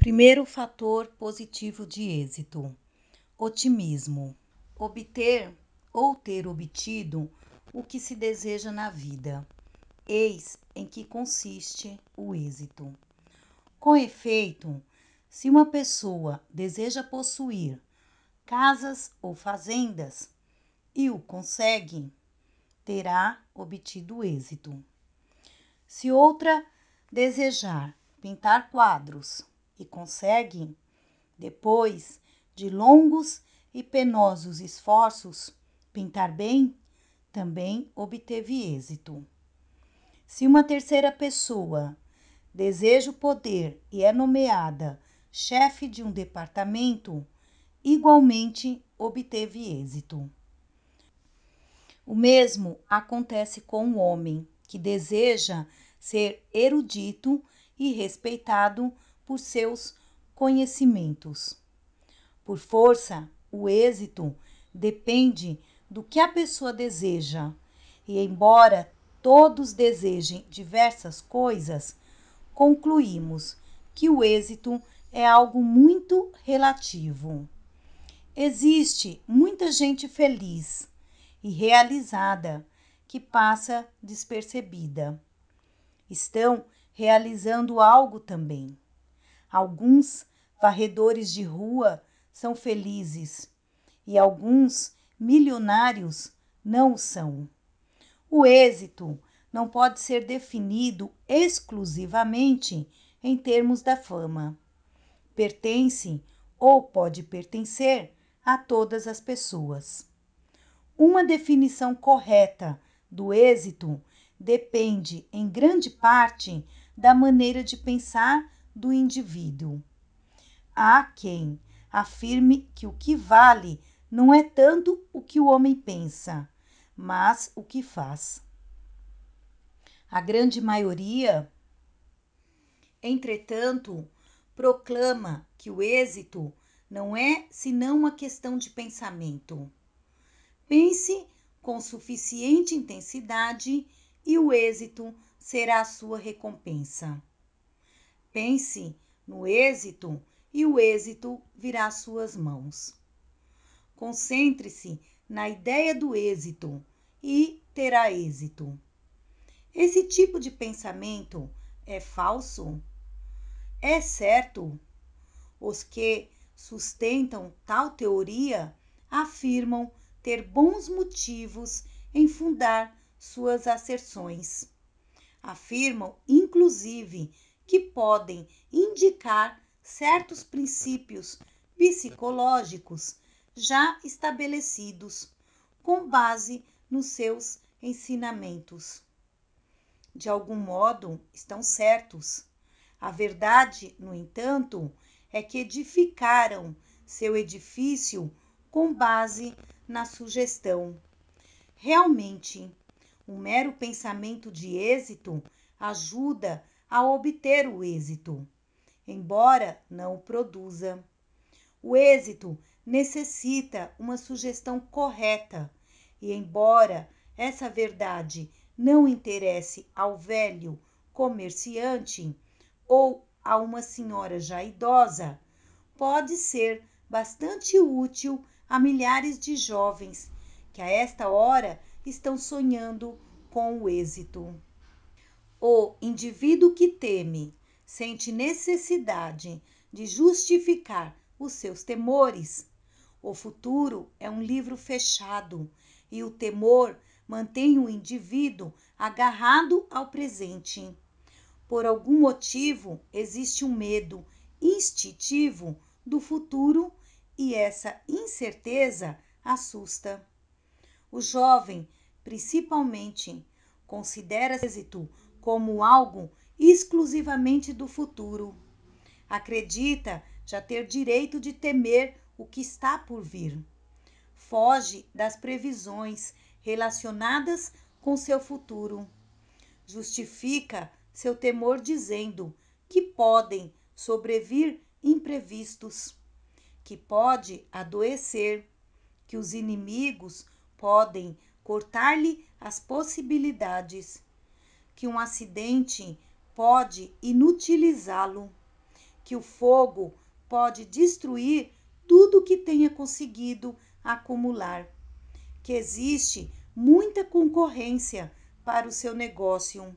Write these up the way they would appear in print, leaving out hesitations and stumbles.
Primeiro fator positivo de êxito: otimismo. Obter ou ter obtido o que se deseja na vida. Eis em que consiste o êxito. Com efeito, se uma pessoa deseja possuir casas ou fazendas e o consegue, terá obtido êxito. Se outra desejar pintar quadros e consegue, depois de longos e penosos esforços, pintar bem, também obteve êxito. Se uma terceira pessoa deseja o poder e é nomeada chefe de um departamento, igualmente obteve êxito. O mesmo acontece com o homem que deseja ser erudito e respeitado por seus conhecimentos. Por força, o êxito depende do que a pessoa deseja, e embora todos desejem diversas coisas, concluímos que o êxito é algo muito relativo. Existe muita gente feliz e realizada que passa despercebida. Estão realizando algo também. Alguns varredores de rua são felizes e alguns milionários não o são. O êxito não pode ser definido exclusivamente em termos da fama. Pertence ou pode pertencer a todas as pessoas. Uma definição correta do êxito depende, em grande parte, da maneira de pensar do indivíduo. Há quem afirme que o que vale não é tanto o que o homem pensa, mas o que faz. A grande maioria, entretanto, proclama que o êxito não é senão uma questão de pensamento. Pense com suficiente intensidade e o êxito será a sua recompensa. Pense no êxito e o êxito virá às suas mãos. Concentre-se na ideia do êxito e terá êxito. Esse tipo de pensamento é falso? É certo? Os que sustentam tal teoria afirmam ter bons motivos em fundar suas asserções. Afirmam, inclusive, que podem indicar certos princípios psicológicos já estabelecidos com base nos seus ensinamentos. De algum modo, estão certos. A verdade, no entanto, é que edificaram seu edifício com base na sugestão. Realmente, um mero pensamento de êxito ajuda a obter o êxito, embora não o produza. O êxito necessita uma sugestão correta, e embora essa verdade não interesse ao velho comerciante ou a uma senhora já idosa, pode ser bastante útil a milhares de jovens que a esta hora estão sonhando com o êxito. O indivíduo que teme sente necessidade de justificar os seus temores. O futuro é um livro fechado e o temor mantém o indivíduo agarrado ao presente. Por algum motivo, existe um medo instintivo do futuro e essa incerteza assusta. O jovem, principalmente, considera o êxito como algo exclusivamente do futuro. Acredita já ter direito de temer o que está por vir. Foge das previsões relacionadas com seu futuro. Justifica seu temor dizendo que podem sobrevir imprevistos, que pode adoecer, que os inimigos podem cortar-lhe as possibilidades, que um acidente pode inutilizá-lo, que o fogo pode destruir tudo que tenha conseguido acumular, que existe muita concorrência para o seu negócio,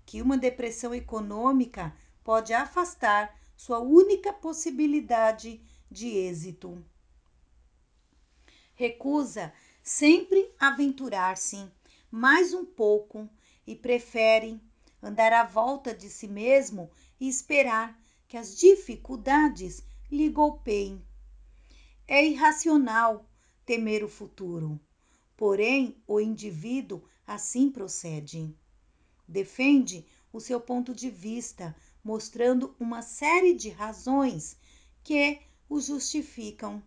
que uma depressão econômica pode afastar sua única possibilidade de êxito. Recusa sempre aventurar-se mais um pouco e prefere andar à volta de si mesmo e esperar que as dificuldades lhe golpeiem. É irracional temer o futuro, porém o indivíduo assim procede. Defende o seu ponto de vista, mostrando uma série de razões que o justificam.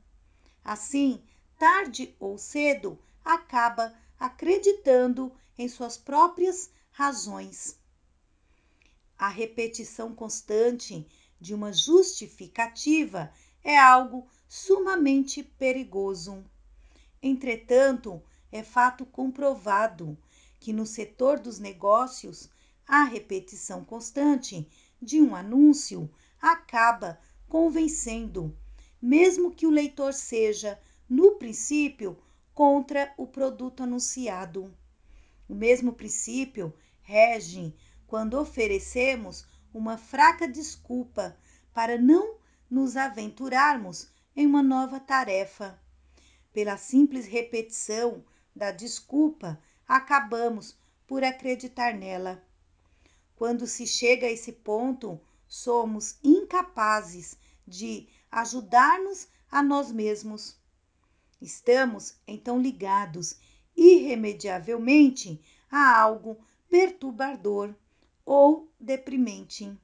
Assim, tarde ou cedo, acaba acreditando em suas próprias razões. A repetição constante de uma justificativa é algo sumamente perigoso. Entretanto, é fato comprovado que no setor dos negócios, a repetição constante de um anúncio acaba convencendo, mesmo que o leitor seja, no princípio, contra o produto anunciado. O mesmo princípio rege quando oferecemos uma fraca desculpa para não nos aventurarmos em uma nova tarefa. Pela simples repetição da desculpa, acabamos por acreditar nela. Quando se chega a esse ponto, somos incapazes de ajudar-nos a nós mesmos. Estamos então ligados irremediavelmente a algo perturbador ou deprimente.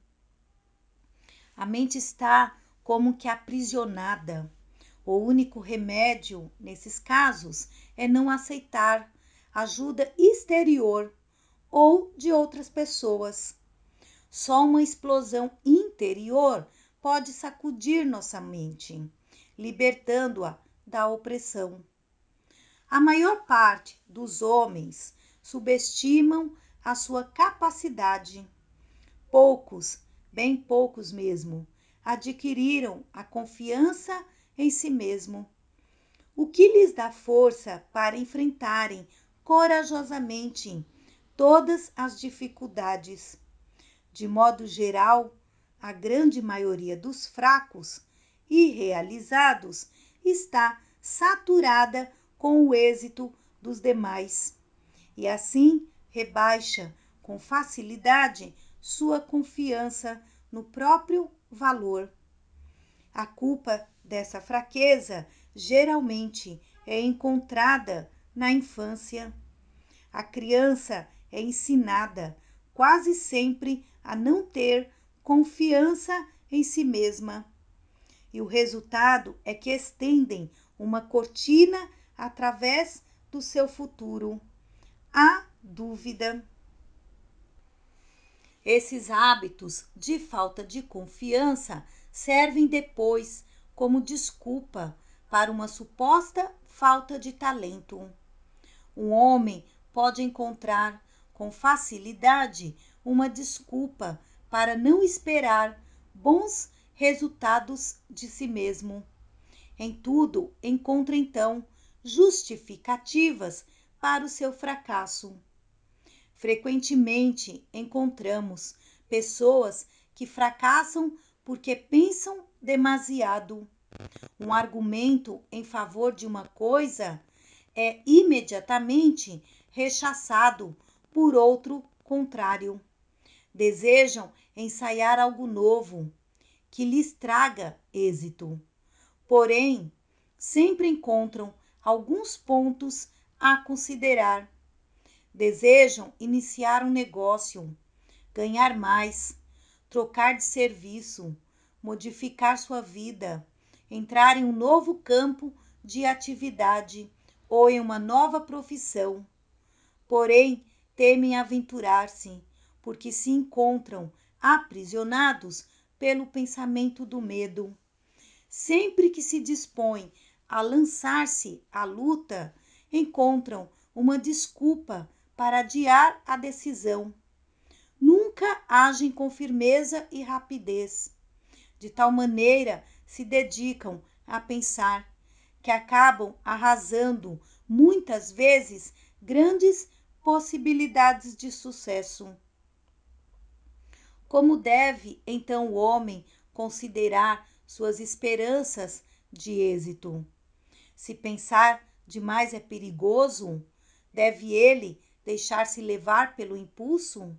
A mente está como que aprisionada. O único remédio nesses casos é não aceitar ajuda exterior ou de outras pessoas. Só uma explosão interior pode sacudir nossa mente, libertando-a da opressão. A maior parte dos homens subestimam a sua capacidade. Poucos, bem poucos mesmo, adquiriram a confiança em si mesmo, o que lhes dá força para enfrentarem corajosamente todas as dificuldades. De modo geral, a grande maioria dos fracos e realizados está saturada com o êxito dos demais e assim rebaixa com facilidade sua confiança no próprio valor. A culpa dessa fraqueza geralmente é encontrada na infância. A criança é ensinada quase sempre a não ter confiança em si mesma. E o resultado é que estendem uma cortina através do seu futuro. A dúvida. Esses hábitos de falta de confiança servem depois como desculpa para uma suposta falta de talento. Um homem pode encontrar com facilidade uma desculpa para não esperar bons resultados de si mesmo. Em tudo encontra então justificativas para o seu fracasso. Frequentemente encontramos pessoas que fracassam porque pensam demasiado. Um argumento em favor de uma coisa é imediatamente rechaçado por outro contrário. Desejam ensaiar algo novo que lhes traga êxito. Porém, sempre encontram alguns pontos a considerar. Desejam iniciar um negócio, ganhar mais, trocar de serviço, modificar sua vida, entrar em um novo campo de atividade ou em uma nova profissão. Porém, temem aventurar-se, porque se encontram aprisionados pelo pensamento do medo. Sempre que se dispõem a lançar-se à luta, encontram uma desculpa para adiar a decisão. Nunca agem com firmeza e rapidez. de tal maneira se dedicam a pensar que acabam arrasando muitas vezes grandes possibilidades de sucesso. Como deve, então, o homem considerar suas esperanças de êxito? Se pensar demais é perigoso, deve ele deixar-se levar pelo impulso?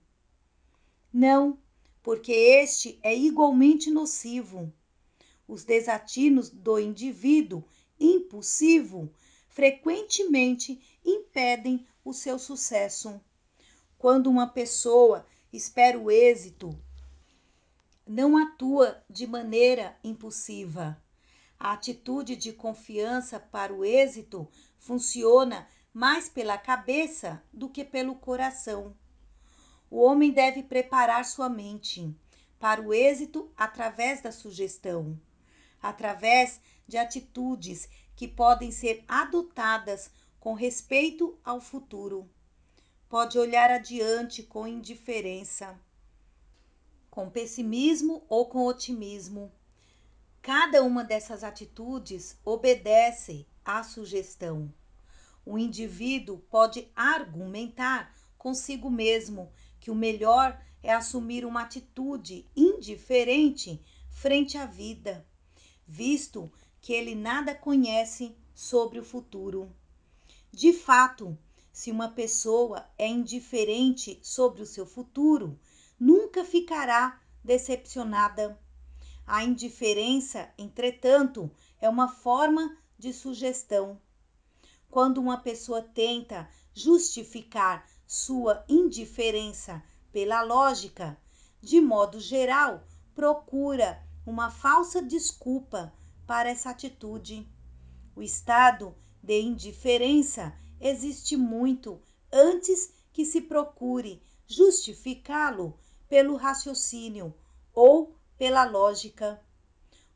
Não, porque este é igualmente nocivo. Os desatinos do indivíduo impulsivo frequentemente impedem o seu sucesso. Quando uma pessoa espera o êxito, não atua de maneira impulsiva. A atitude de confiança para o êxito funciona mais pela cabeça do que pelo coração. O homem deve preparar sua mente para o êxito através da sugestão, através de atitudes que podem ser adotadas com respeito ao futuro. Pode olhar adiante com indiferença, com pessimismo ou com otimismo. Cada uma dessas atitudes obedece à sugestão. O indivíduo pode argumentar consigo mesmo que o melhor é assumir uma atitude indiferente frente à vida, visto que ele nada conhece sobre o futuro. De fato, se uma pessoa é indiferente sobre o seu futuro, nunca ficará decepcionada. A indiferença, entretanto, é uma forma de sugestão. Quando uma pessoa tenta justificar sua indiferença pela lógica, de modo geral, procura uma falsa desculpa para essa atitude. O estado de indiferença existe muito antes que se procure justificá-lo pelo raciocínio ou pela lógica.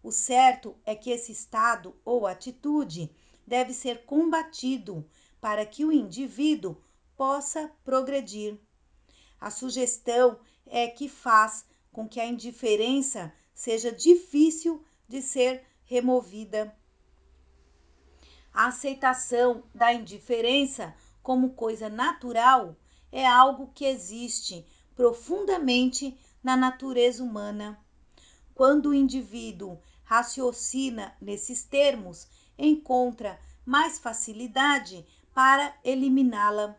O certo é que esse estado ou atitude deve ser combatido para que o indivíduo possa progredir. A sugestão é que faz com que a indiferença seja difícil de ser removida. A aceitação da indiferença como coisa natural é algo que existe profundamente na natureza humana. Quando o indivíduo raciocina nesses termos, encontra mais facilidade para eliminá-la.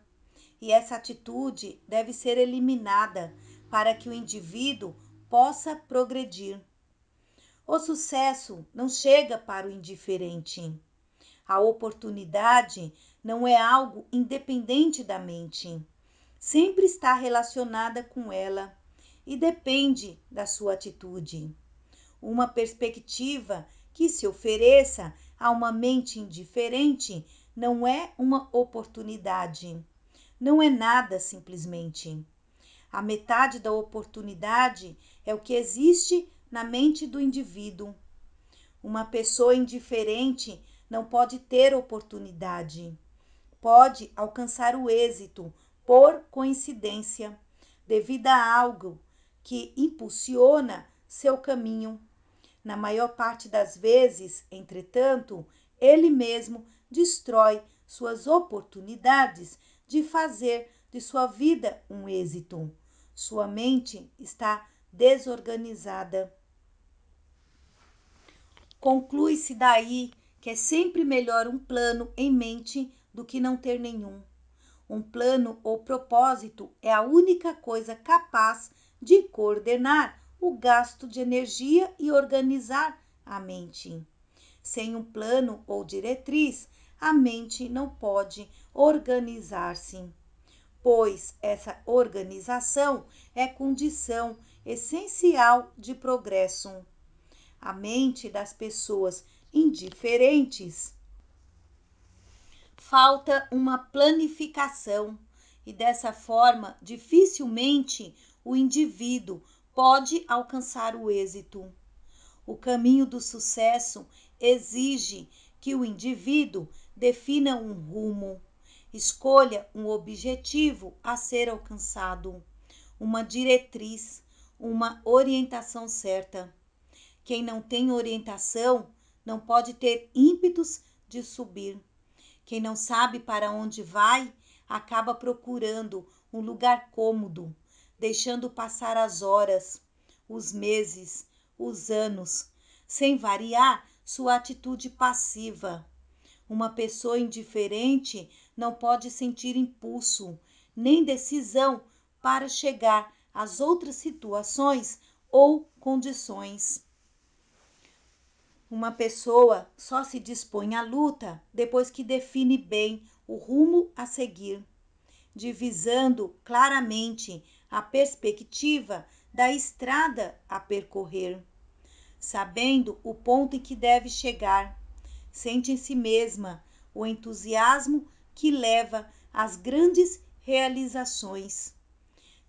E essa atitude deve ser eliminada para que o indivíduo possa progredir. O sucesso não chega para o indiferente. A oportunidade não é algo independente da mente. Sempre está relacionada com ela e depende da sua atitude. Uma perspectiva que se ofereça a uma mente indiferente não é uma oportunidade. Não é nada simplesmente. A metade da oportunidade é o que existe na mente do indivíduo. Uma pessoa indiferente não pode ter oportunidade. Pode alcançar o êxito por coincidência, devido a algo que impulsiona seu caminho. Na maior parte das vezes, entretanto, ele mesmo destrói suas oportunidades de fazer de sua vida um êxito. Sua mente está desorganizada. Conclui-se daí que é sempre melhor um plano em mente do que não ter nenhum. Um plano ou propósito é a única coisa capaz de coordenar o gasto de energia e organizar a mente. Sem um plano ou diretriz, a mente não pode organizar-se, pois essa organização é condição essencial de progresso. A mente das pessoas indiferentes falta uma planificação e dessa forma dificilmente o indivíduo pode alcançar o êxito. O caminho do sucesso exige que o indivíduo defina um rumo, escolha um objetivo a ser alcançado, uma diretriz, uma orientação certa. Quem não tem orientação não pode ter ímpetos de subir. Quem não sabe para onde vai, acaba procurando um lugar cômodo, deixando passar as horas, os meses, os anos, sem variar sua atitude passiva. Uma pessoa indiferente não pode sentir impulso, nem decisão para chegar às outras situações ou condições. Uma pessoa só se dispõe à luta depois que define bem o rumo a seguir, divisando claramente a perspectiva da estrada a percorrer, sabendo o ponto em que deve chegar. Sente em si mesma o entusiasmo que leva às grandes realizações.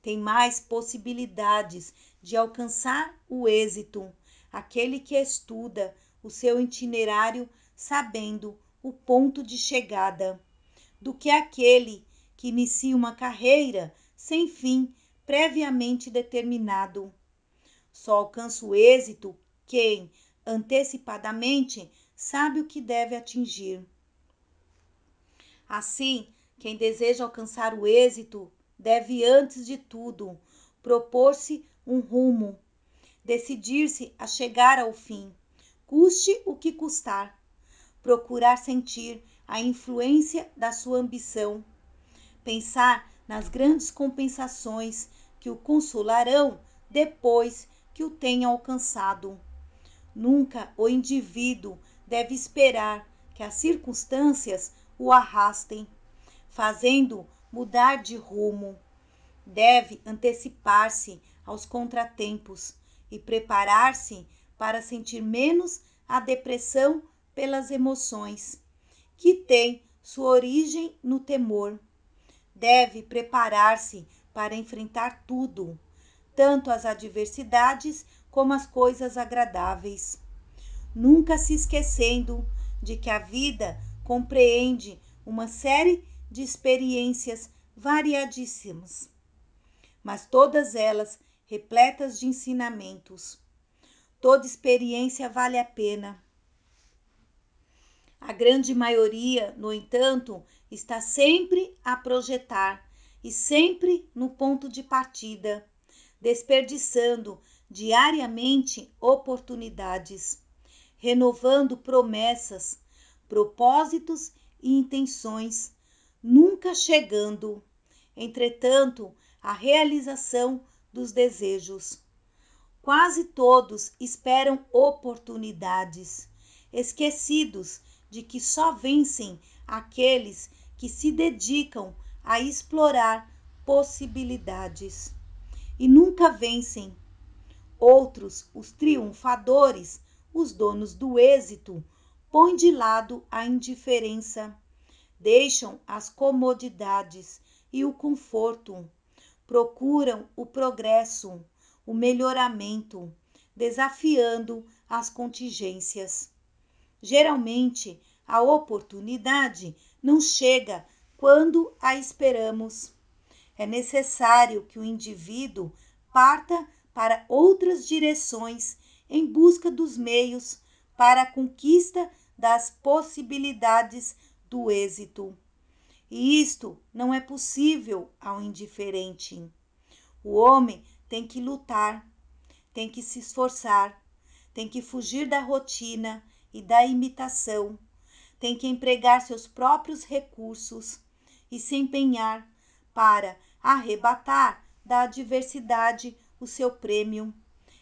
Tem mais possibilidades de alcançar o êxito aquele que estuda o seu itinerário sabendo o ponto de chegada, do que aquele que inicia uma carreira sem fim previamente determinado. Só alcança o êxito quem, antecipadamente, sabe o que deve atingir. Assim, quem deseja alcançar o êxito deve, antes de tudo, propor-se um rumo, decidir-se a chegar ao fim, custe o que custar, procurar sentir a influência da sua ambição, pensar nas grandes compensações que o consolarão depois que o tenha alcançado. Nunca o indivíduo deve esperar que as circunstâncias o arrastem, fazendo mudar de rumo. Deve antecipar-se aos contratempos e preparar-se para sentir menos a depressão pelas emoções, que tem sua origem no temor. Deve preparar-se para enfrentar tudo, tanto as adversidades como as coisas agradáveis, nunca se esquecendo de que a vida compreende uma série de experiências variadíssimas, mas todas elas repletas de ensinamentos. Toda experiência vale a pena. A grande maioria, no entanto, está sempre a projetar e sempre no ponto de partida, desperdiçando diariamente oportunidades, renovando promessas, propósitos e intenções, nunca chegando, entretanto, à realização dos desejos. Quase todos esperam oportunidades, esquecidos de que só vencem aqueles que se dedicam a explorar possibilidades. E nunca vencem. Outros, os triunfadores, os donos do êxito, põem de lado a indiferença, deixam as comodidades e o conforto, procuram o progresso, o melhoramento, desafiando as contingências. Geralmente, a oportunidade não chega quando a esperamos. É necessário que o indivíduo parta para outras direções em busca dos meios para a conquista das possibilidades do êxito. E isto não é possível ao indiferente. O homem tem que lutar, tem que se esforçar, tem que fugir da rotina e da imitação, tem que empregar seus próprios recursos e se empenhar para arrebatar da adversidade o seu prêmio.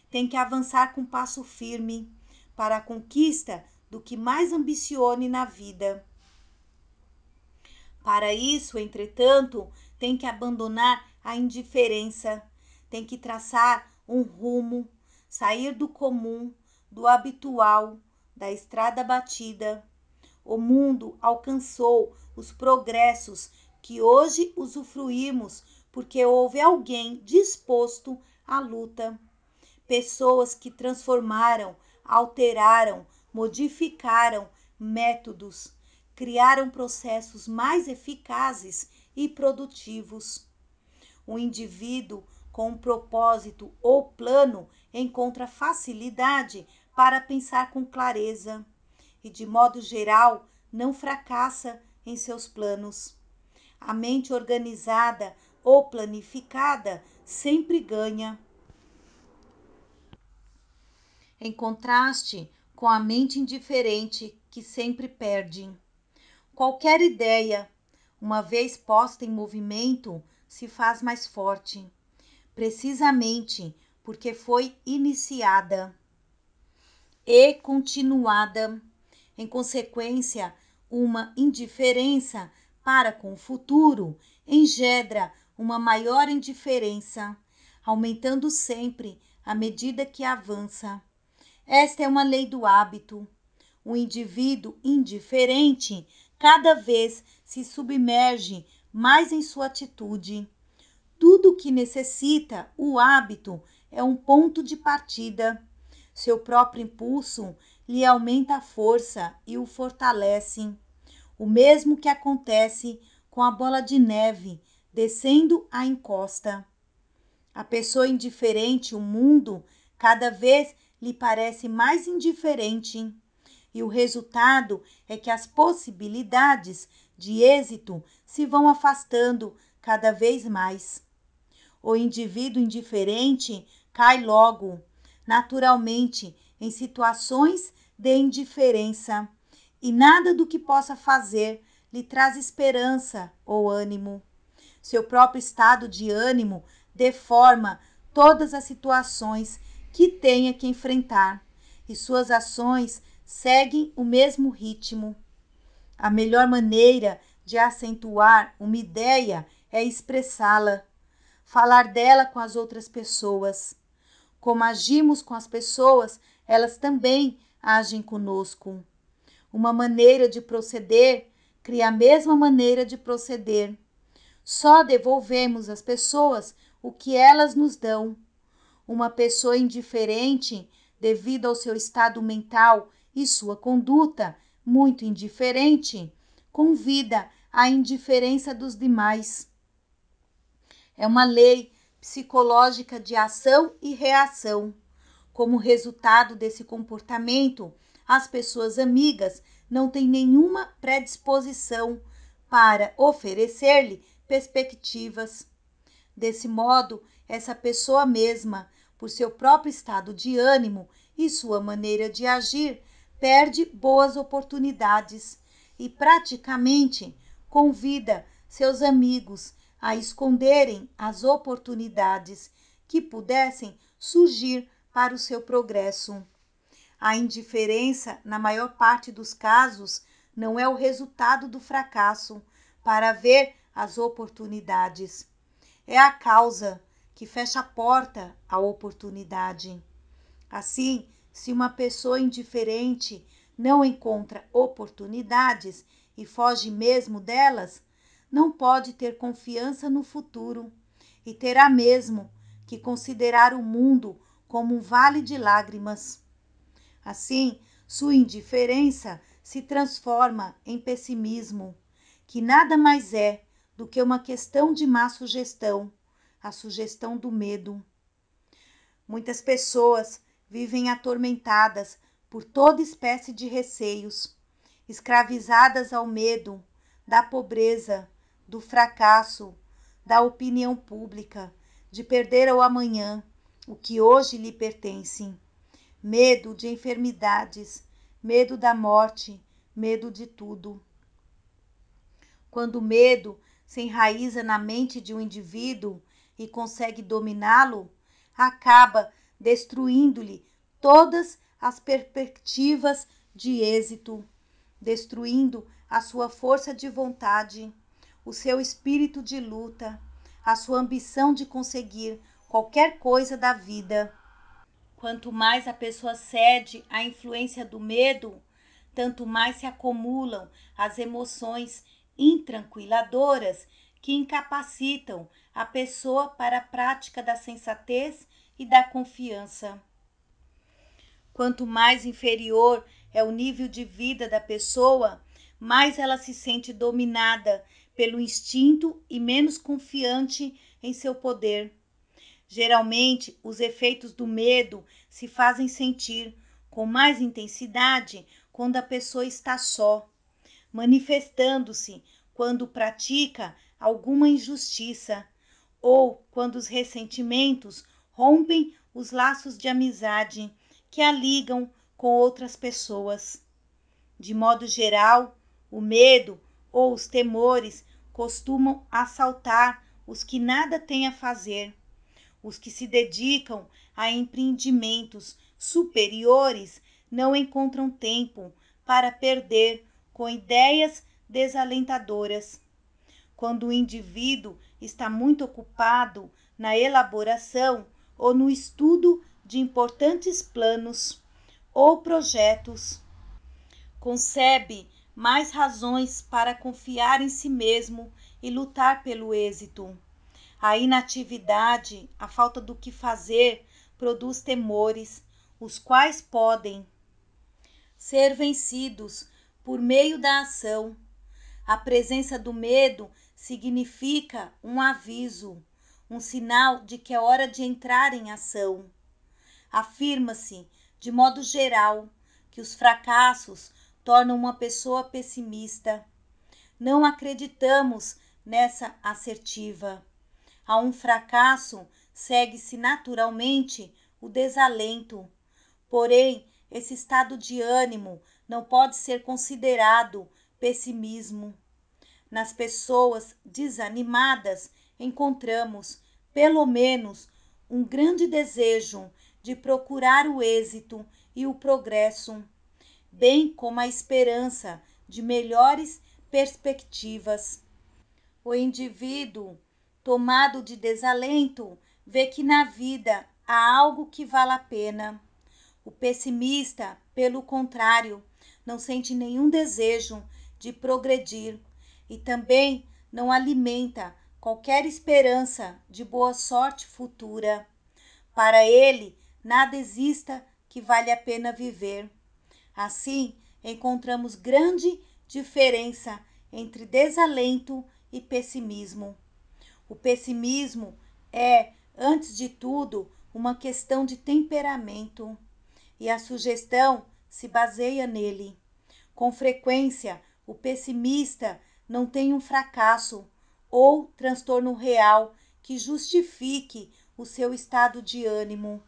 Tem que avançar com passo firme para a conquista do que mais ambicione na vida. Para isso, entretanto, tem que abandonar a indiferença, tem que traçar um rumo, sair do comum, do habitual, da estrada batida. O mundo alcançou os progressos que hoje usufruímos porque houve alguém disposto à luta. Pessoas que transformaram, alteraram, modificaram métodos, criaram processos mais eficazes e produtivos. O indivíduo com um propósito ou plano encontra facilidade para pensar com clareza e, de modo geral, não fracassa em seus planos. A mente organizada ou planificada sempre ganha, em contraste com a mente indiferente, que sempre perde. Qualquer ideia, uma vez posta em movimento, se faz mais forte, precisamente porque foi iniciada e continuada. Em consequência, uma indiferença para com o futuro engendra uma maior indiferença, aumentando sempre à medida que avança. Esta é uma lei do hábito. O indivíduo indiferente cada vez se submerge mais em sua atitude. Tudo o que necessita o hábito é um ponto de partida. Seu próprio impulso lhe aumenta a força e o fortalece. O mesmo que acontece com a bola de neve descendo a encosta. A pessoa indiferente, o mundo, cada vez lhe parece mais indiferente. E o resultado é que as possibilidades de êxito se vão afastando cada vez mais. O indivíduo indiferente cai logo, naturalmente, em situações de indiferença, e nada do que possa fazer lhe traz esperança ou ânimo. Seu próprio estado de ânimo deforma todas as situações que tenha que enfrentar, e suas ações seguem o mesmo ritmo. A melhor maneira de acentuar uma ideia é expressá-la, falar dela com as outras pessoas. Como agimos com as pessoas, elas também agem conosco. Uma maneira de proceder cria a mesma maneira de proceder. Só devolvemos às pessoas o que elas nos dão. Uma pessoa indiferente, devido ao seu estado mental e sua conduta muito indiferente, convida à indiferença dos demais. É uma lei psicológica de ação e reação. Como resultado desse comportamento, as pessoas amigas não têm nenhuma predisposição para oferecer-lhe perspectivas. Desse modo, essa pessoa mesma, por seu próprio estado de ânimo e sua maneira de agir, perde boas oportunidades e praticamente convida seus amigos a esconderem as oportunidades que pudessem surgir para o seu progresso. A indiferença, na maior parte dos casos, não é o resultado do fracasso para ver as oportunidades. É a causa que fecha a porta à oportunidade. Assim, se uma pessoa indiferente não encontra oportunidades e foge mesmo delas, não pode ter confiança no futuro e terá mesmo que considerar o mundo como um vale de lágrimas. Assim, sua indiferença se transforma em pessimismo, que nada mais é do que uma questão de má sugestão, a sugestão do medo. Muitas pessoas vivem atormentadas por toda espécie de receios, escravizadas ao medo da pobreza, do fracasso, da opinião pública, de perder o amanhã, o que hoje lhe pertence. Medo de enfermidades, medo da morte, medo de tudo. Quando o medo se enraiza na mente de um indivíduo e consegue dominá-lo, acaba destruindo-lhe todas as perspectivas de êxito, destruindo a sua força de vontade, o seu espírito de luta, a sua ambição de conseguir qualquer coisa da vida. Quanto mais a pessoa cede à influência do medo, tanto mais se acumulam as emoções intranquiladoras que incapacitam a pessoa para a prática da sensatez e da confiança. Quanto mais inferior é o nível de vida da pessoa, mais ela se sente dominada pelo instinto e menos confiante em seu poder. Geralmente, os efeitos do medo se fazem sentir com mais intensidade quando a pessoa está só, manifestando-se quando pratica alguma injustiça ou quando os ressentimentos rompem os laços de amizade que a ligam com outras pessoas. De modo geral, o medo ou os temores costumam assaltar os que nada têm a fazer, os que se dedicam a empreendimentos superiores não encontram tempo para perder com ideias desalentadoras. Quando o indivíduo está muito ocupado na elaboração ou no estudo de importantes planos ou projetos, concebe mais razões para confiar em si mesmo e lutar pelo êxito. A inatividade, a falta do que fazer, produz temores, os quais podem ser vencidos por meio da ação. A presença do medo significa um aviso, um sinal de que é hora de entrar em ação. Afirma-se, de modo geral, que os fracassos tornam uma pessoa pessimista. Não acreditamos nessa assertiva. A um fracasso segue-se naturalmente o desalento. Porém, esse estado de ânimo não pode ser considerado pessimismo. Nas pessoas desanimadas encontramos, pelo menos, um grande desejo de procurar o êxito e o progresso, bem como a esperança de melhores perspectivas. O indivíduo, tomado de desalento, vê que na vida há algo que vale a pena. O pessimista, pelo contrário, não sente nenhum desejo de progredir e também não alimenta qualquer esperança de boa sorte futura. Para ele, nada exista que vale a pena viver. Assim, encontramos grande diferença entre desalento e pessimismo. O pessimismo é, antes de tudo, uma questão de temperamento e a sugestão se baseia nele. Com frequência, o pessimista não tem um fracasso ou transtorno real que justifique o seu estado de ânimo.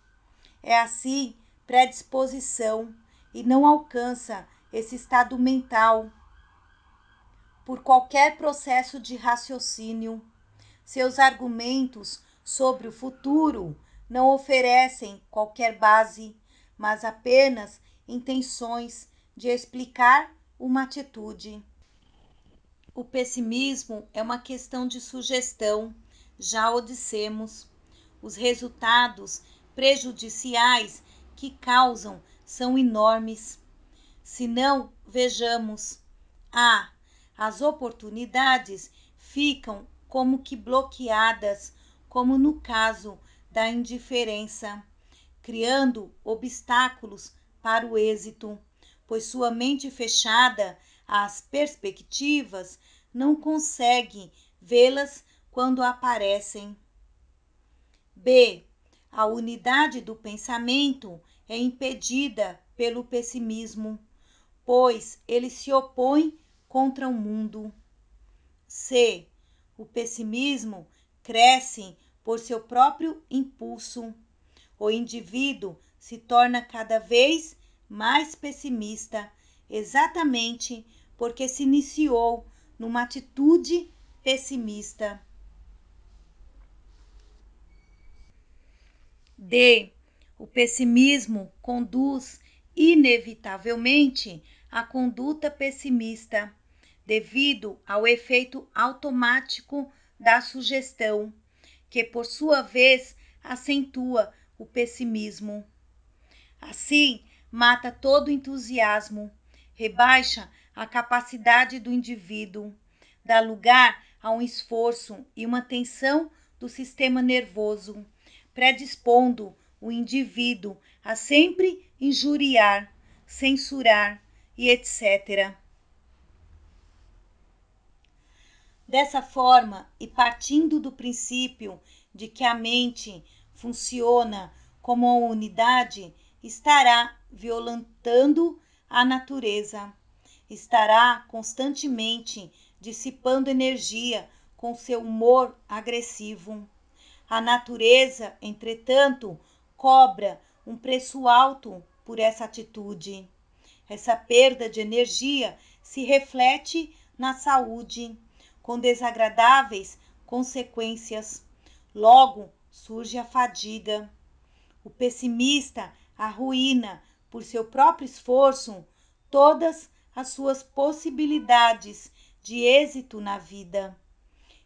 É assim predisposição e não alcança esse estado mental por qualquer processo de raciocínio. Seus argumentos sobre o futuro não oferecem qualquer base, mas apenas intenções de explicar uma atitude. O pessimismo é uma questão de sugestão, já o dissemos. Os resultados prejudiciais que causam são enormes. Se não, vejamos. As oportunidades ficam como que bloqueadas, como no caso da indiferença, criando obstáculos para o êxito, pois sua mente fechada às perspectivas não consegue vê-las quando aparecem. B. A unidade do pensamento é impedida pelo pessimismo, pois ele se opõe contra o mundo. C. O pessimismo cresce por seu próprio impulso. O indivíduo se torna cada vez mais pessimista, exatamente porque se iniciou numa atitude pessimista. D. O pessimismo conduz inevitavelmente à conduta pessimista, devido ao efeito automático da sugestão, que por sua vez acentua o pessimismo. Assim, mata todo entusiasmo, rebaixa a capacidade do indivíduo, dá lugar a um esforço e uma tensão do sistema nervoso, predispondo o indivíduo a sempre injuriar, censurar e etc. Dessa forma, e partindo do princípio de que a mente funciona como uma unidade, estará violentando a natureza. Estará constantemente dissipando energia com seu humor agressivo. A natureza, entretanto, cobra um preço alto por essa atitude. Essa perda de energia se reflete na saúde, com desagradáveis consequências. Logo surge a fadiga. O pessimista arruína, por seu próprio esforço, todas as suas possibilidades de êxito na vida.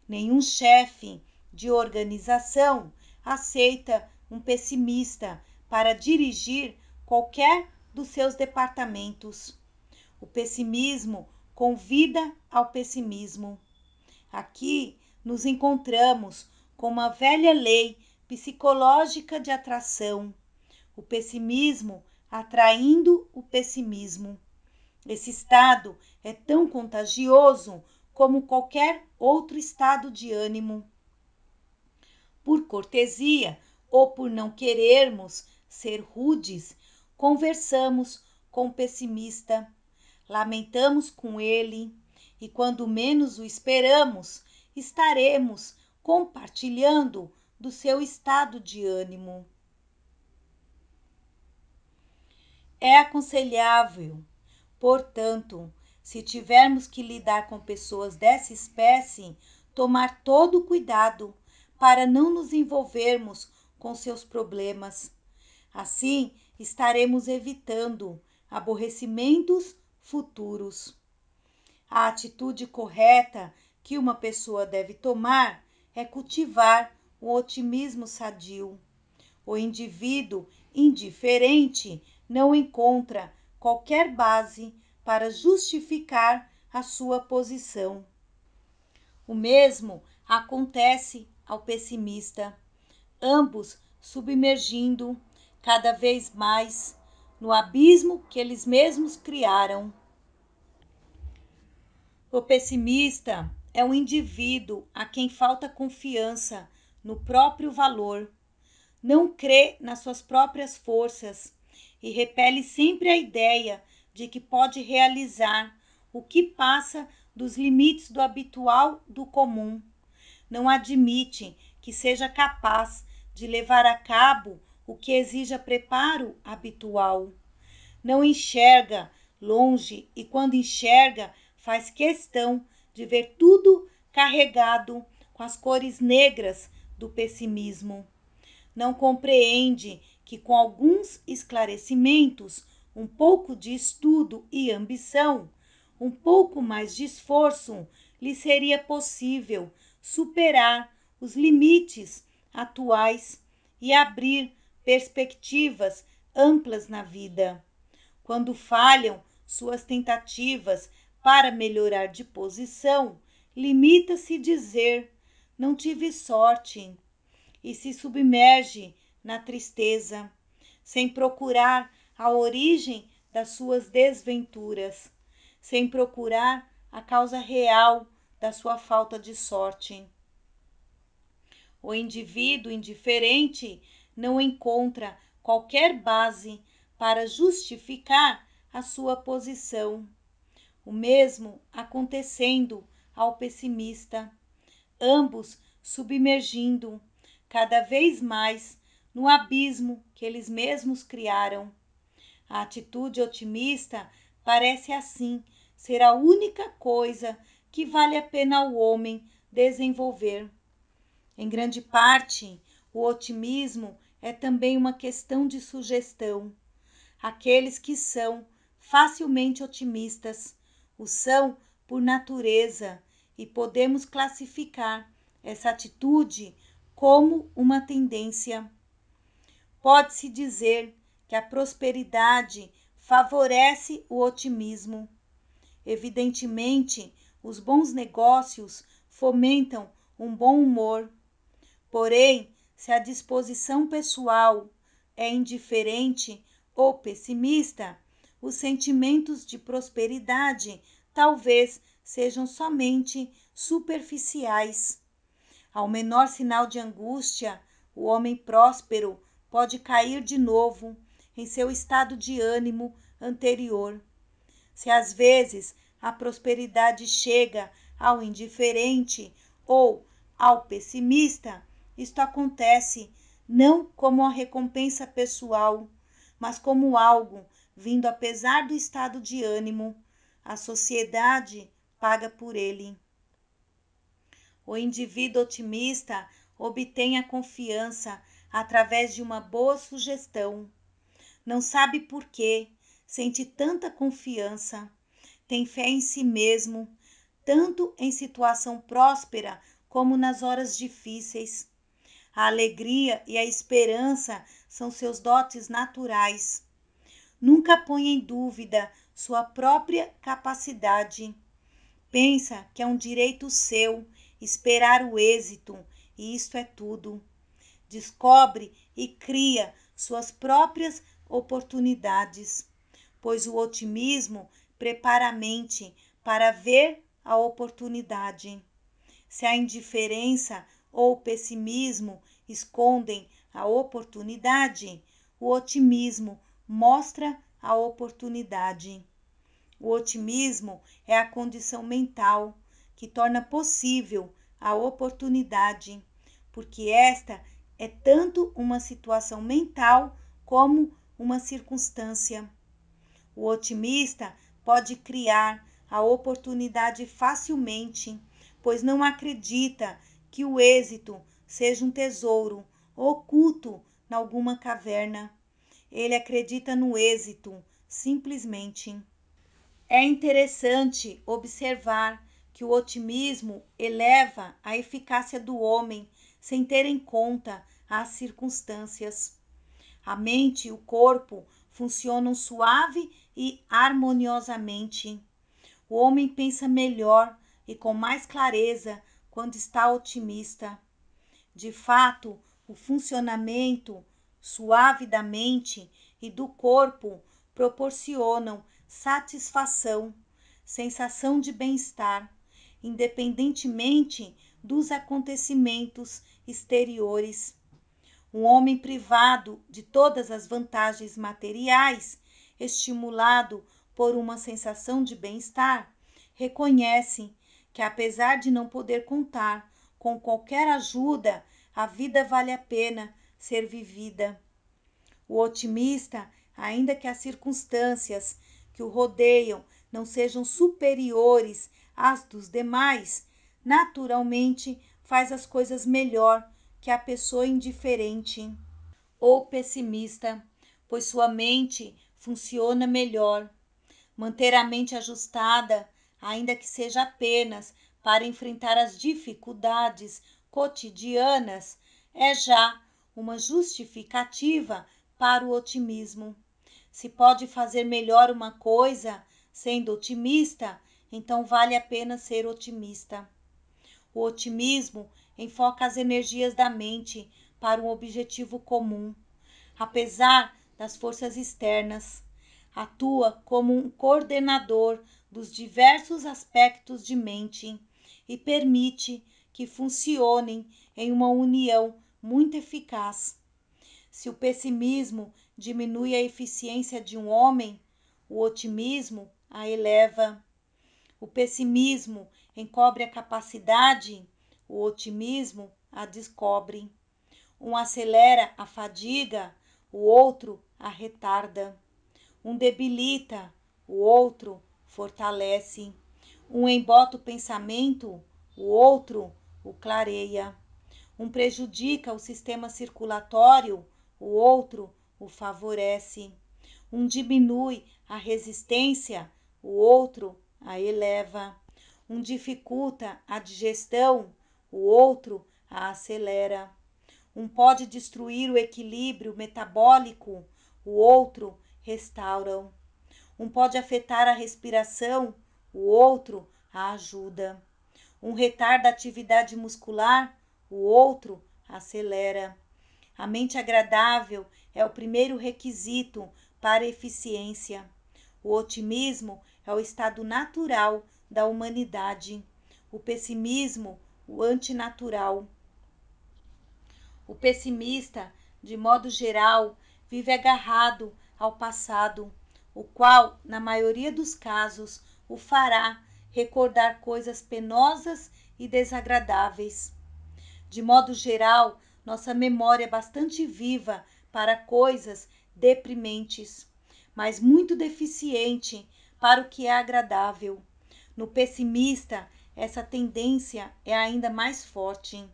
Nenhum chefe de organização aceita um pessimista para dirigir qualquer dos seus departamentos. O pessimismo convida ao pessimismo. Aqui nos encontramos com uma velha lei psicológica de atração, o pessimismo atraindo o pessimismo. Esse estado é tão contagioso como qualquer outro estado de ânimo. Por cortesia ou por não querermos ser rudes, conversamos com o pessimista, lamentamos com ele e, quando menos o esperamos, estaremos compartilhando do seu estado de ânimo. É aconselhável, portanto, se tivermos que lidar com pessoas dessa espécie, tomar todo o cuidado para não nos envolvermos com seus problemas. Assim, estaremos evitando aborrecimentos futuros. A atitude correta que uma pessoa deve tomar é cultivar o otimismo sadio. O indivíduo indiferente não encontra qualquer base para justificar a sua posição. O mesmo acontece ao pessimista, ambos submergindo cada vez mais no abismo que eles mesmos criaram. O pessimista é um indivíduo a quem falta confiança no próprio valor, não crê nas suas próprias forças e repele sempre a ideia de que pode realizar o que passa dos limites do habitual, do comum. Não admite que seja capaz de levar a cabo o que exija preparo habitual. Não enxerga longe e, quando enxerga, faz questão de ver tudo carregado com as cores negras do pessimismo. Não compreende que, com alguns esclarecimentos, um pouco de estudo e ambição, um pouco mais de esforço, lhe seria possível superar os limites atuais e abrir perspectivas amplas na vida. Quando falham suas tentativas para melhorar de posição, limita-se a dizer: não tive sorte, e se submerge na tristeza, sem procurar a origem das suas desventuras, sem procurar a causa real da sua falta de sorte. O indivíduo indiferente não encontra qualquer base para justificar a sua posição. O mesmo acontecendo ao pessimista, ambos submergindo cada vez mais no abismo que eles mesmos criaram. A atitude otimista parece assim ser a única coisa que vale a pena ao homem desenvolver. Em grande parte, o otimismo é também uma questão de sugestão. Aqueles que são facilmente otimistas o são por natureza e podemos classificar essa atitude como uma tendência. Pode-se dizer que a prosperidade favorece o otimismo. Evidentemente, os bons negócios fomentam um bom humor. Porém, se a disposição pessoal é indiferente ou pessimista, os sentimentos de prosperidade talvez sejam somente superficiais. Ao menor sinal de angústia, o homem próspero pode cair de novo em seu estado de ânimo anterior. Se às vezes a prosperidade chega ao indiferente ou ao pessimista, isto acontece não como uma recompensa pessoal, mas como algo vindo apesar do estado de ânimo. A sociedade paga por ele. O indivíduo otimista obtém a confiança através de uma boa sugestão. Não sabe por quê, sente tanta confiança, tem fé em si mesmo, tanto em situação próspera como nas horas difíceis. A alegria e a esperança são seus dotes naturais. Nunca põe em dúvida sua própria capacidade. Pensa que é um direito seu esperar o êxito, e isto é tudo. Descobre e cria suas próprias oportunidades, pois o otimismo prepara a mente para ver a oportunidade. Se a indiferença ou o pessimismo escondem a oportunidade, o otimismo mostra a oportunidade. O otimismo é a condição mental que torna possível a oportunidade, porque esta é tanto uma situação mental como uma circunstância. O otimista pode criar a oportunidade facilmente, pois não acredita que o êxito seja um tesouro oculto em alguma caverna. Ele acredita no êxito, simplesmente. É interessante observar que o otimismo eleva a eficácia do homem sem ter em conta as circunstâncias. A mente e o corpo funcionam suave e harmoniosamente. O homem pensa melhor e com mais clareza quando está otimista. De fato, o funcionamento suave da mente e do corpo proporcionam satisfação, sensação de bem-estar, independentemente dos acontecimentos exteriores. Um homem privado de todas as vantagens materiais, estimulado por uma sensação de bem-estar, reconhece que, apesar de não poder contar com qualquer ajuda, a vida vale a pena ser vivida. O otimista, ainda que as circunstâncias que o rodeiam não sejam superiores às dos demais, naturalmente faz as coisas melhor que a pessoa indiferente ou pessimista, pois sua mente funciona melhor. Manter a mente ajustada, ainda que seja apenas para enfrentar as dificuldades cotidianas, é já uma justificativa para o otimismo. Se pode fazer melhor uma coisa sendo otimista, então vale a pena ser otimista. O otimismo enfoca as energias da mente para um objetivo comum. Apesar das forças externas, atua como um coordenador dos diversos aspectos de mente e permite que funcionem em uma união muito eficaz. Se o pessimismo diminui a eficiência de um homem, o otimismo a eleva. O pessimismo encobre a capacidade, o otimismo a descobre. Um acelera a fadiga, o outro a retarda. Um debilita, o outro fortalece. Um embota o pensamento, o outro o clareia. Um prejudica o sistema circulatório, o outro o favorece. Um diminui a resistência, o outro a eleva. Um dificulta a digestão, o outro a acelera. Um pode destruir o equilíbrio metabólico, o outro restaura. Um pode afetar a respiração, o outro a ajuda. Um retarda a atividade muscular, o outro acelera. A mente agradável é o primeiro requisito para a eficiência. O otimismo é o estado natural da humanidade. O pessimismo, o antinatural. O pessimista, de modo geral, vive agarrado ao passado, o qual, na maioria dos casos, o fará recordar coisas penosas e desagradáveis. De modo geral, nossa memória é bastante viva para coisas deprimentes, mas muito deficiente para o que é agradável. No pessimista, essa tendência é ainda mais forte.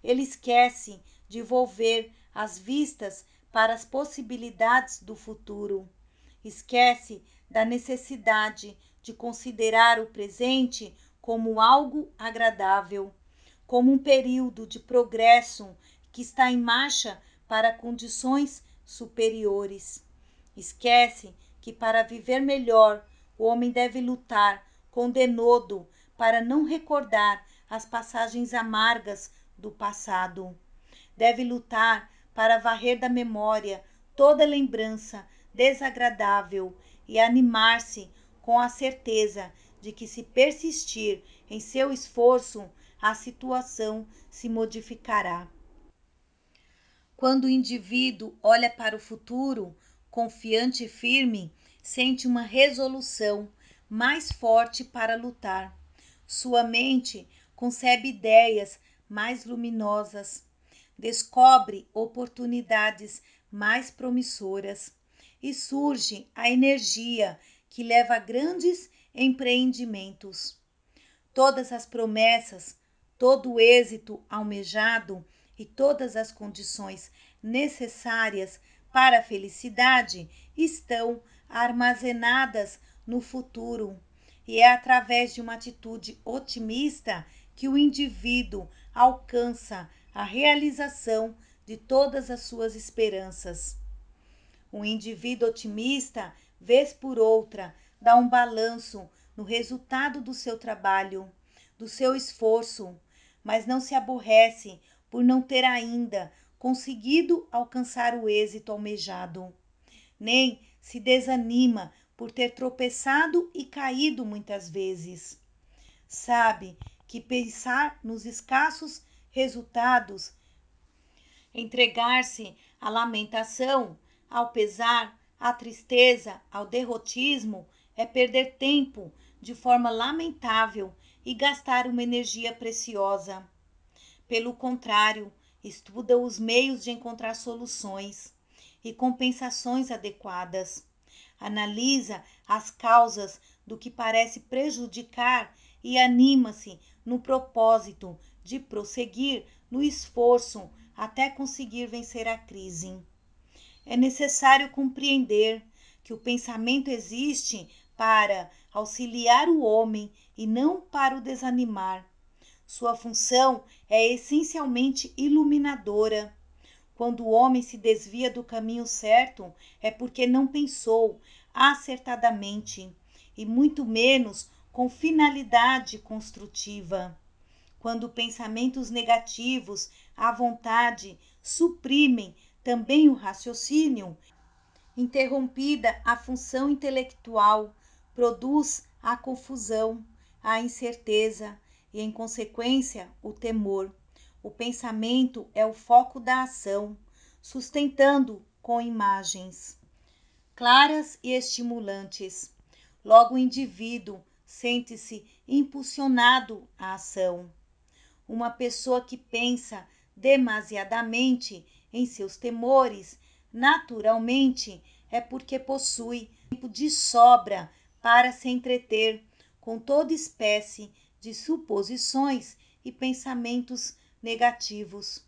Ele esquece de volver as vistas para as possibilidades do futuro. Esquece da necessidade de considerar o presente como algo agradável, como um período de progresso que está em marcha para condições superiores. Esquece que para viver melhor, o homem deve lutar com denodo para não recordar as passagens amargas do passado. Deve lutar para varrer da memória toda lembrança desagradável e animar-se com a certeza de que, se persistir em seu esforço, a situação se modificará. Quando o indivíduo olha para o futuro, confiante e firme, sente uma resolução mais forte para lutar. Sua mente concebe ideias mais luminosas, descobre oportunidades mais promissoras e surge a energia que leva a grandes empreendimentos. Todas as promessas, todo o êxito almejado e todas as condições necessárias para a felicidade estão armazenadas no futuro, e é através de uma atitude otimista que o indivíduo alcança a realização de todas as suas esperanças. Um indivíduo otimista, vez por outra, dá um balanço no resultado do seu trabalho, do seu esforço, mas não se aborrece por não ter ainda conseguido alcançar o êxito almejado, nem se desanima por ter tropeçado e caído muitas vezes. Sabe que pensar nos escassos resultados, entregar-se à lamentação, ao pesar, à tristeza, ao derrotismo, é perder tempo de forma lamentável e gastar uma energia preciosa. Pelo contrário, estuda os meios de encontrar soluções e compensações adequadas. Analisa as causas do que parece prejudicar e anima-se no propósito de prosseguir no esforço até conseguir vencer a crise. É necessário compreender que o pensamento existe para auxiliar o homem e não para o desanimar. Sua função é essencialmente iluminadora. Quando o homem se desvia do caminho certo, é porque não pensou acertadamente e muito menos com finalidade construtiva. Quando pensamentos negativos à vontade suprimem também o raciocínio, interrompida a função intelectual, produz a confusão, a incerteza e, em consequência, o temor. O pensamento é o foco da ação, sustentando com imagens claras e estimulantes. Logo, o indivíduo sente-se impulsionado à ação. Uma pessoa que pensa demasiadamente em seus temores, naturalmente, é porque possui tempo de sobra para se entreter com toda espécie de suposições e pensamentos negativos.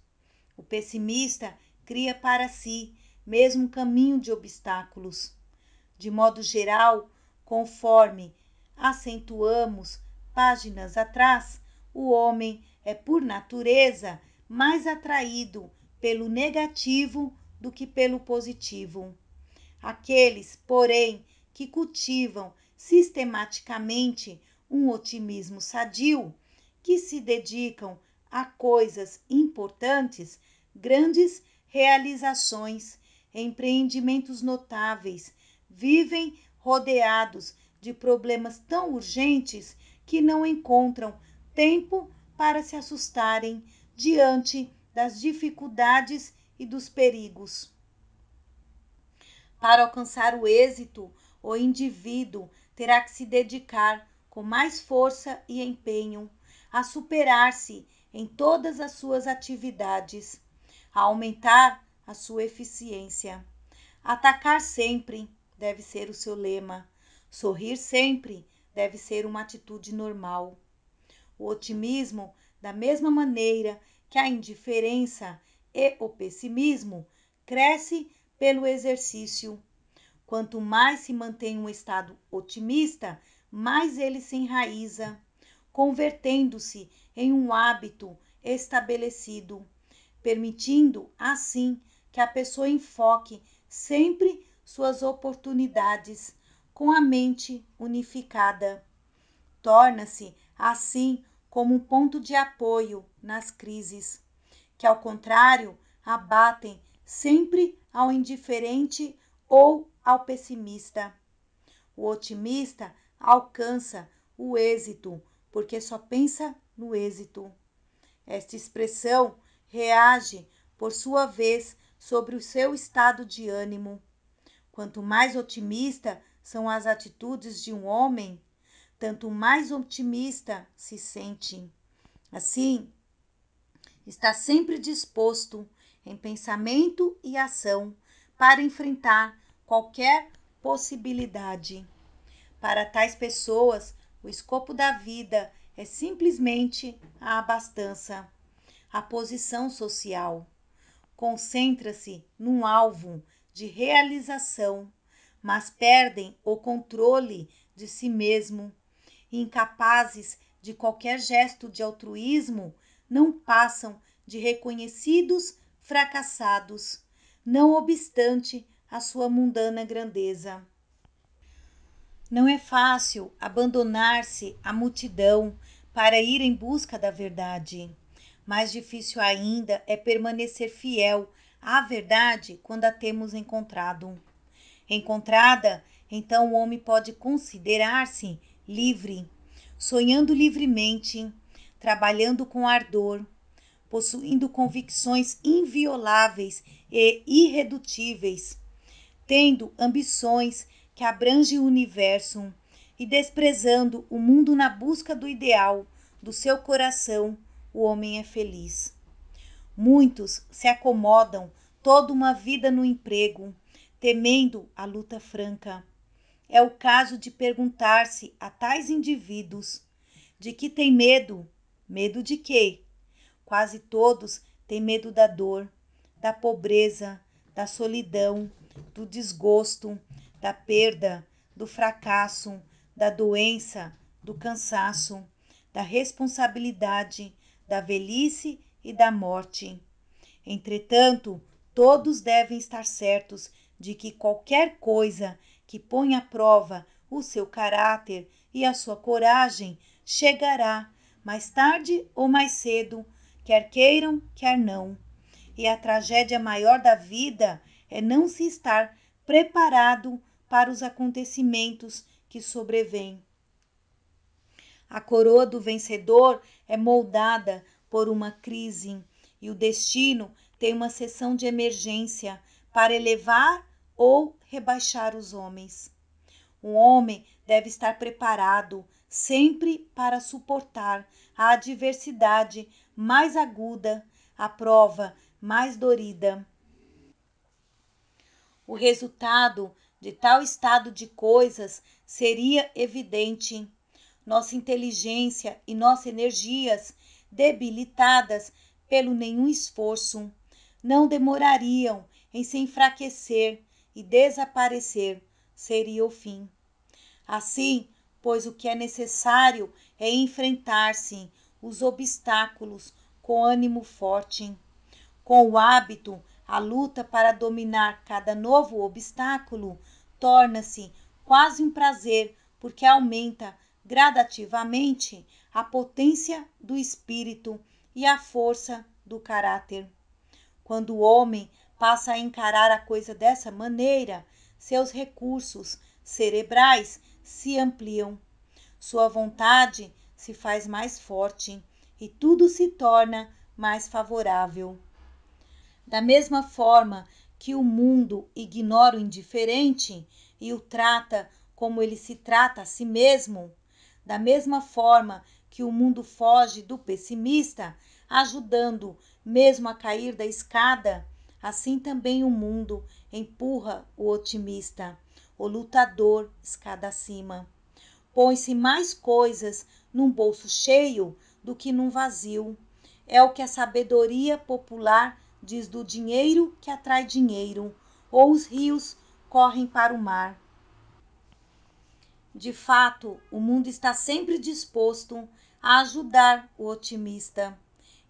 O pessimista cria para si mesmo um caminho de obstáculos. De modo geral, conforme acentuamos páginas atrás, o homem é, por natureza, mais atraído pelo negativo do que pelo positivo. Aqueles, porém, que cultivam sistematicamente um otimismo sadio, que se dedicam a coisas importantes, grandes realizações, empreendimentos notáveis, vivem rodeados de problemas tão urgentes que não encontram tempo para se assustarem diante das dificuldades e dos perigos. Para alcançar o êxito, o indivíduo terá que se dedicar com mais força e empenho a superar-se em todas as suas atividades, a aumentar a sua eficiência. Atacar sempre deve ser o seu lema. Sorrir sempre deve ser uma atitude normal. O otimismo, da mesma maneira que a indiferença e o pessimismo, cresce pelo exercício. Quanto mais se mantém um estado otimista, mais ele se enraiza, convertendo-se em um hábito estabelecido, permitindo assim que a pessoa enfoque sempre suas oportunidades com a mente unificada. Torna-se assim como um ponto de apoio nas crises, que ao contrário abatem sempre ao indiferente ou ao pessimista. O otimista alcança o êxito porque só pensa no êxito. Esta expressão reage, por sua vez, sobre o seu estado de ânimo. Quanto mais otimista são as atitudes de um homem, tanto mais otimista se sente. Assim, está sempre disposto, em pensamento e ação, para enfrentar qualquer possibilidade. Para tais pessoas, o escopo da vida é simplesmente a abastança, a posição social. Concentra-se num alvo de realização, mas perdem o controle de si mesmo. Incapazes de qualquer gesto de altruísmo, não passam de reconhecidos fracassados, não obstante a sua mundana grandeza. Não é fácil abandonar-se à multidão para ir em busca da verdade. Mais difícil ainda é permanecer fiel à verdade quando a temos encontrado. Encontrada, então o homem pode considerar-se livre, sonhando livremente, trabalhando com ardor, possuindo convicções invioláveis e irredutíveis, tendo ambições que abrangem o universo e desprezando o mundo na busca do ideal do seu coração, o homem é feliz. Muitos se acomodam toda uma vida no emprego, temendo a luta franca. É o caso de perguntar-se a tais indivíduos: de que tem medo? Medo de quê? Quase todos têm medo da dor, da pobreza, da solidão, do desgosto, da perda, do fracasso, da doença, do cansaço, da responsabilidade, da velhice e da morte. Entretanto, todos devem estar certos de que qualquer coisa que ponha à prova o seu caráter e a sua coragem chegará, mais tarde ou mais cedo, quer queiram, quer não. E a tragédia maior da vida é não se estar preparado para os acontecimentos que sobrevêm. A coroa do vencedor é moldada por uma crise e o destino tem uma sessão de emergência para elevar ou rebaixar os homens. Um homem deve estar preparado sempre para suportar a adversidade mais aguda, a prova mais dorida. O resultado de tal estado de coisas seria evidente. Nossa inteligência e nossas energias, debilitadas pelo nenhum esforço, não demorariam em se enfraquecer e desaparecer, seria o fim. Assim, pois o que é necessário é enfrentar-se os obstáculos com ânimo forte. Com o hábito, a luta para dominar cada novo obstáculo torna-se quase um prazer, porque aumenta gradativamente a potência do espírito e a força do caráter. Quando o homem passa a encarar a coisa dessa maneira, seus recursos cerebrais se ampliam, sua vontade se faz mais forte e tudo se torna mais favorável. Da mesma forma que o mundo ignora o indiferente e o trata como ele se trata a si mesmo, da mesma forma que o mundo foge do pessimista, ajudando mesmo a cair da escada, assim também o mundo empurra o otimista, o lutador escada acima. Põe-se mais coisas num bolso cheio do que num vazio. É o que a sabedoria popular diz do dinheiro que atrai dinheiro, ou os rios correm para o mar. De fato, o mundo está sempre disposto a ajudar o otimista.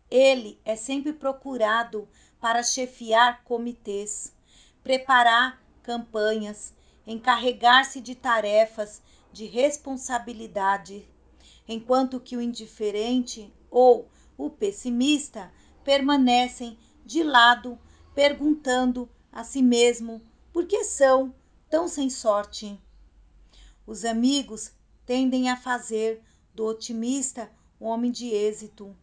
Ele é sempre procurado para chefiar comitês, preparar campanhas, encarregar-se de tarefas de responsabilidade, enquanto que o indiferente ou o pessimista permanecem de lado, perguntando a si mesmo por que são tão sem sorte. Os amigos tendem a fazer do otimista um homem de êxito,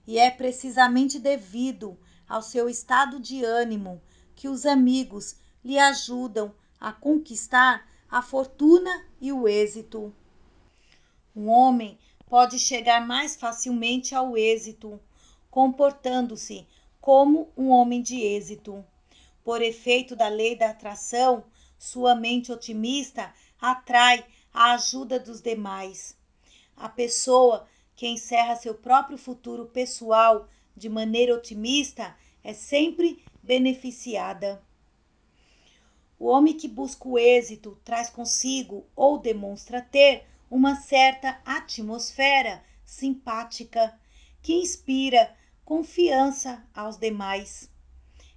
e é precisamente devido ao seu estado de ânimo que os amigos lhe ajudam a conquistar a fortuna e o êxito. Um homem pode chegar mais facilmente ao êxito comportando-se como um homem de êxito. Por efeito da lei da atração, sua mente otimista atrai a ajuda dos demais. A pessoa que encerra seu próprio futuro pessoal de maneira otimista é sempre beneficiada. O homem que busca o êxito traz consigo ou demonstra ter uma certa atmosfera simpática que inspira confiança aos demais.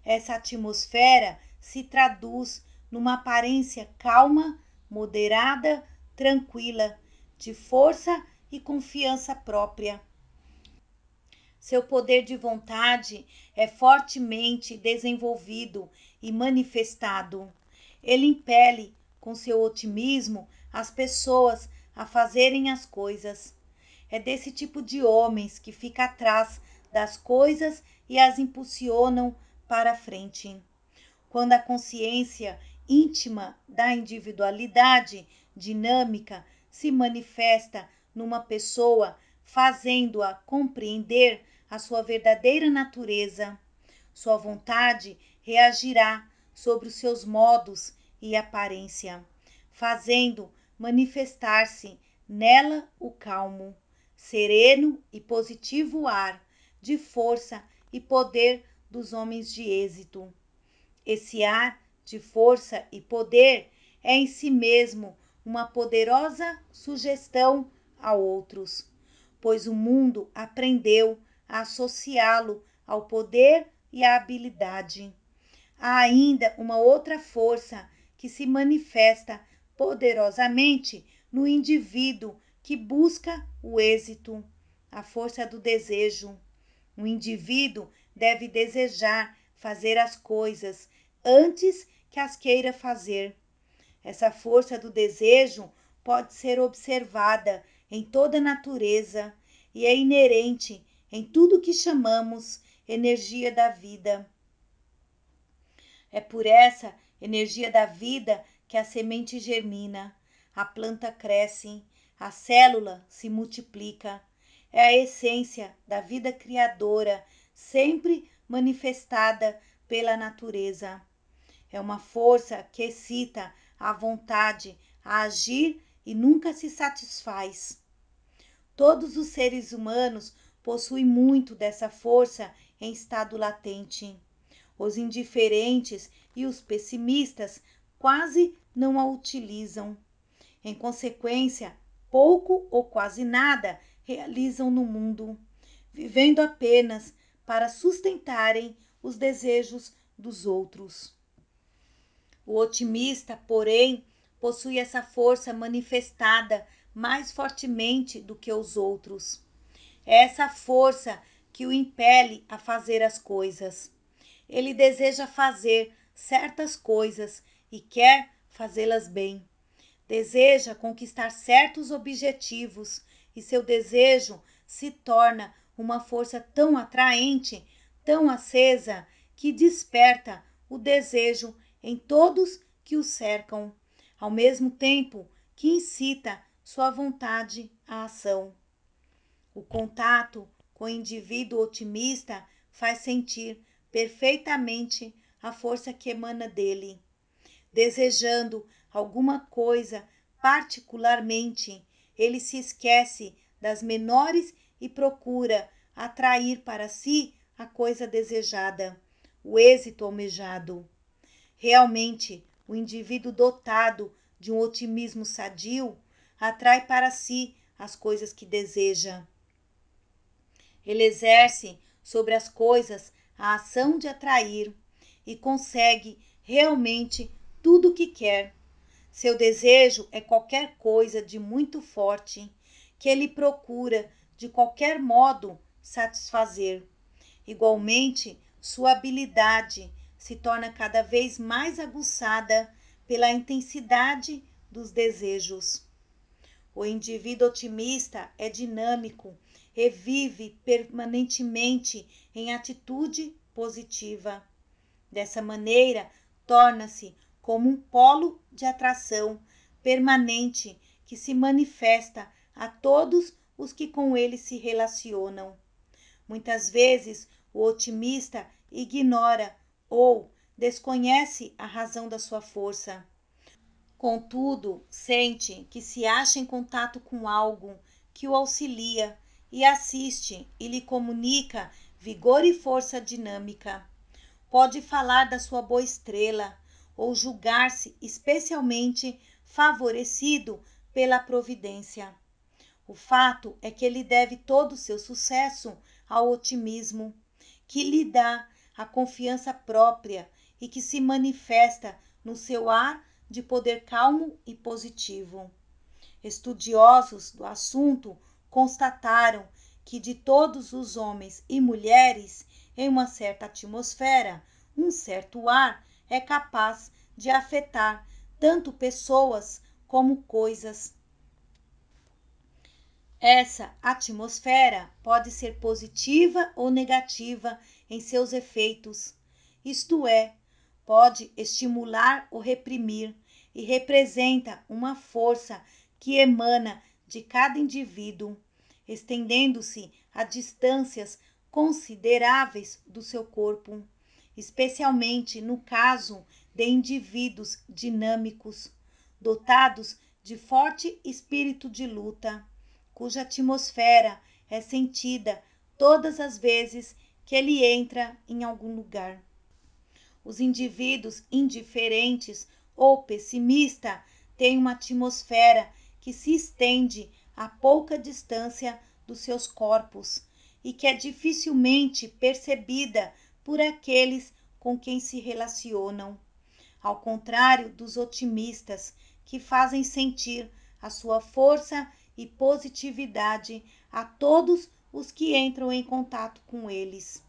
Essa atmosfera se traduz numa aparência calma, moderada, tranquila, de força e confiança própria. Seu poder de vontade é fortemente desenvolvido e manifestado. Ele impele, com seu otimismo, as pessoas a fazerem as coisas. É desse tipo de homens que fica atrás das coisas e as impulsionam para a frente. Quando a consciência íntima da individualidade dinâmica se manifesta numa pessoa, fazendo-a compreender a sua verdadeira natureza, sua vontade reagirá sobre os seus modos e aparência, fazendo manifestar-se nela o calmo, sereno e positivo ar de força e poder dos homens de êxito. Esse ar de força e poder é em si mesmo uma poderosa sugestão a outros, pois o mundo aprendeu a associá-lo ao poder e à habilidade. Há ainda uma outra força que se manifesta poderosamente no indivíduo que busca o êxito, a força do desejo. O indivíduo deve desejar fazer as coisas antes que as queira fazer. Essa força do desejo pode ser observada em toda a natureza e é inerente em tudo que chamamos energia da vida. É por essa energia da vida que a semente germina, a planta cresce, a célula se multiplica. É a essência da vida criadora, sempre manifestada pela natureza. É uma força que excita a vontade a agir e nunca se satisfaz. Todos os seres humanos possuem muito dessa força em estado latente. Os indiferentes e os pessimistas quase não a utilizam. Em consequência, pouco ou quase nada realizam no mundo, vivendo apenas para sustentarem os desejos dos outros. O otimista, porém, possui essa força manifestada mais fortemente do que os outros. É essa força que o impele a fazer as coisas. Ele deseja fazer certas coisas e quer fazê-las bem. Deseja conquistar certos objetivos e seu desejo se torna uma força tão atraente, tão acesa, que desperta o desejo em todos que o cercam, ao mesmo tempo que incita sua vontade à ação. O contato com o indivíduo otimista faz sentir perfeitamente a força que emana dele. Desejando alguma coisa particularmente, ele se esquece das menores e procura atrair para si a coisa desejada, o êxito almejado. Realmente, o indivíduo dotado de um otimismo sadio atrai para si as coisas que deseja. Ele exerce sobre as coisas a ação de atrair e consegue realmente tudo o que quer. Seu desejo é qualquer coisa de muito forte que ele procura de qualquer modo satisfazer. Igualmente, sua habilidade se torna cada vez mais aguçada pela intensidade dos desejos. O indivíduo otimista é dinâmico e vive permanentemente em atitude positiva. Dessa maneira, torna-se como um polo de atração permanente que se manifesta a todos os que com ele se relacionam. Muitas vezes, o otimista ignora ou desconhece a razão da sua força. Contudo, sente que se acha em contato com algo que o auxilia e assiste e lhe comunica vigor e força dinâmica. Pode falar da sua boa estrela ou julgar-se especialmente favorecido pela providência. O fato é que ele deve todo o seu sucesso ao otimismo, que lhe dá a confiança própria e que se manifesta no seu ar de poder calmo e positivo. Estudiosos do assunto constataram que de todos os homens e mulheres em uma certa atmosfera, um certo ar é capaz de afetar tanto pessoas como coisas. Essa atmosfera pode ser positiva ou negativa em seus efeitos, isto é, pode estimular ou reprimir, e representa uma força que emana de cada indivíduo, estendendo-se a distâncias consideráveis do seu corpo, especialmente no caso de indivíduos dinâmicos, dotados de forte espírito de luta, cuja atmosfera é sentida todas as vezes que ele entra em algum lugar. Os indivíduos indiferentes ou pessimistas têm uma atmosfera que se estende a pouca distância dos seus corpos e que é dificilmente percebida por aqueles com quem se relacionam. Ao contrário dos otimistas, que fazem sentir a sua força e positividade a todos os que entram em contato com eles.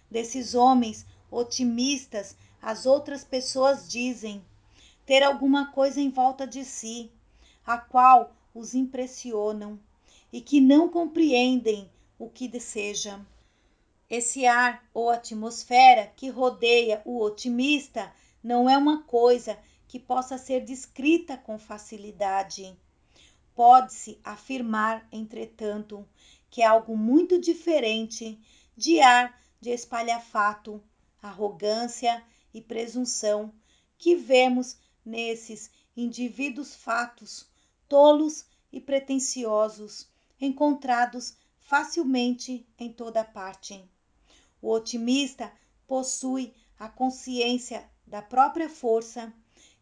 Desses homens otimistas, as outras pessoas dizem ter alguma coisa em volta de si, a qual os impressionam e que não compreendem o que deseja. Esse ar ou atmosfera que rodeia o otimista não é uma coisa que possa ser descrita com facilidade. Pode-se afirmar, entretanto, que é algo muito diferente de ar de espalhafato, arrogância e presunção que vemos nesses indivíduos fatos, tolos e pretensiosos, encontrados facilmente em toda parte. O otimista possui a consciência da própria força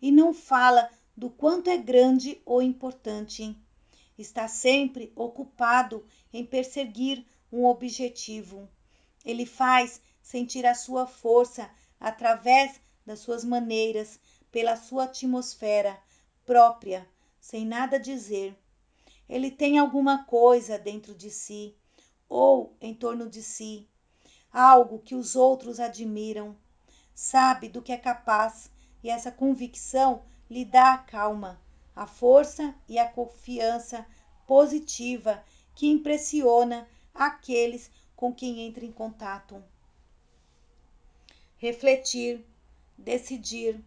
e não fala do quanto é grande ou importante. Está sempre ocupado em perseguir um objetivo. Ele faz sentir a sua força através das suas maneiras, pela sua atmosfera própria, sem nada dizer. Ele tem alguma coisa dentro de si ou em torno de si, algo que os outros admiram. Sabe do que é capaz e essa convicção lhe dá a calma, a força e a confiança positiva que impressiona aqueles com quem entra em contato. Refletir, decidir,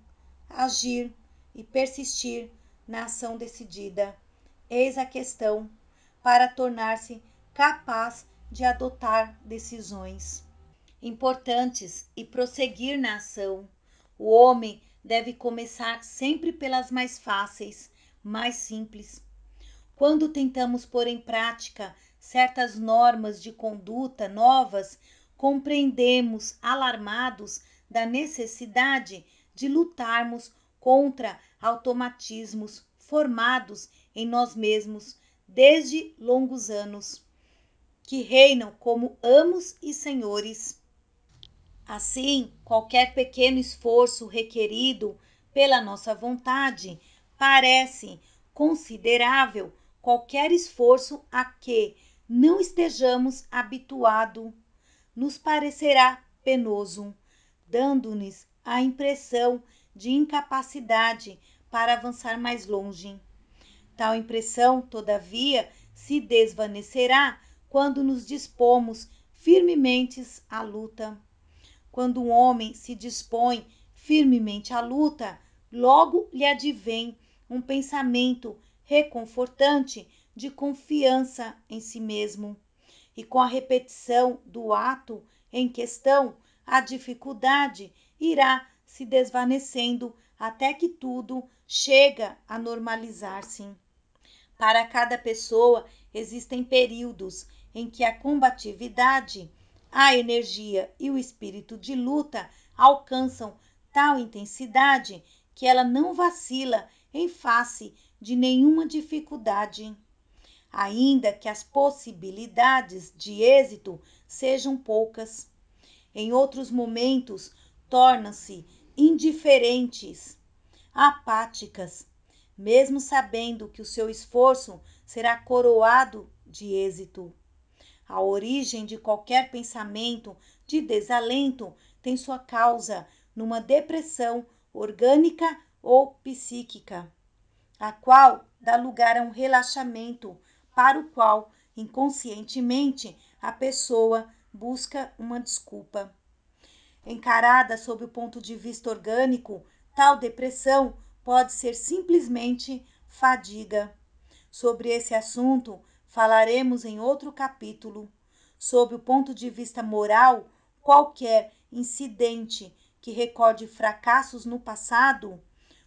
agir e persistir na ação decidida. Eis a questão para tornar-se capaz de adotar decisões importantes e prosseguir na ação. O homem deve começar sempre pelas mais fáceis, mais simples. Quando tentamos pôr em prática certas normas de conduta novas, compreendemos, alarmados da necessidade de lutarmos contra automatismos formados em nós mesmos desde longos anos, que reinam como amos e senhores. Assim, qualquer pequeno esforço requerido pela nossa vontade parece considerável qualquer esforço a que não estejamos habituados nos parecerá penoso, dando-nos a impressão de incapacidade para avançar mais longe. Tal impressão, todavia, se desvanecerá quando nos dispomos firmemente à luta. Quando um homem se dispõe firmemente à luta, logo lhe advém um pensamento reconfortante de confiança em si mesmo. E com a repetição do ato em questão, a dificuldade irá se desvanecendo até que tudo chega a normalizar-se. Para cada pessoa existem períodos em que a combatividade, a energia e o espírito de luta alcançam tal intensidade que ela não vacila em face de nenhuma dificuldade, ainda que as possibilidades de êxito sejam poucas. Em outros momentos, tornam-se indiferentes, apáticas, mesmo sabendo que o seu esforço será coroado de êxito. A origem de qualquer pensamento de desalento tem sua causa numa depressão orgânica ou psíquica, a qual dá lugar a um relaxamento para o qual inconscientemente a pessoa busca uma desculpa. Encarada sob o ponto de vista orgânico, tal depressão pode ser simplesmente fadiga. Sobre esse assunto falaremos em outro capítulo. Sob o ponto de vista moral, qualquer incidente que recorde fracassos no passado,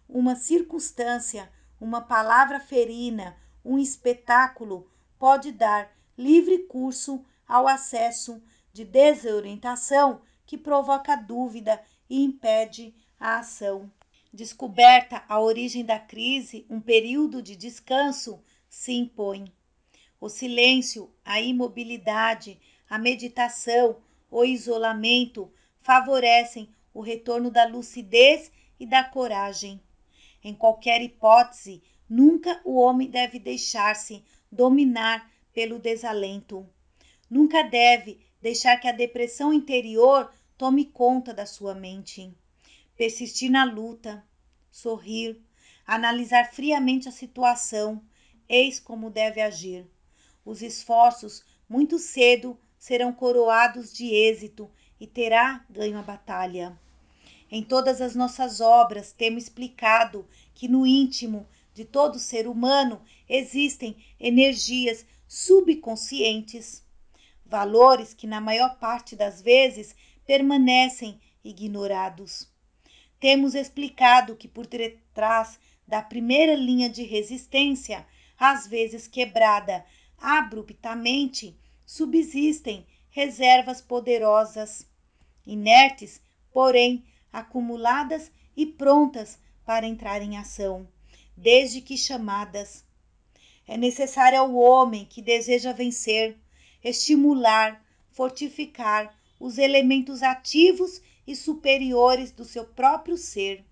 uma circunstância, uma palavra ferina, um espetáculo, pode dar livre curso ao acesso de desorientação que provoca dúvida e impede a ação. Descoberta a origem da crise, um período de descanso se impõe. O silêncio, a imobilidade, a meditação, o isolamento favorecem o retorno da lucidez e da coragem. Em qualquer hipótese, nunca o homem deve deixar-se dominar pelo desalento. Nunca deve deixar que a depressão interior tome conta da sua mente. Persistir na luta, sorrir, analisar friamente a situação, eis como deve agir. Os esforços muito cedo serão coroados de êxito e terá ganho a batalha. Em todas as nossas obras temos explicado que no íntimo de todo ser humano existem energias subconscientes, valores que na maior parte das vezes permanecem ignorados. Temos explicado que por detrás da primeira linha de resistência, às vezes quebrada abruptamente, subsistem reservas poderosas, inertes, porém acumuladas e prontas para entrar em ação, desde que chamadas. É necessário ao homem que deseja vencer, estimular, fortificar os elementos ativos e superiores do seu próprio ser.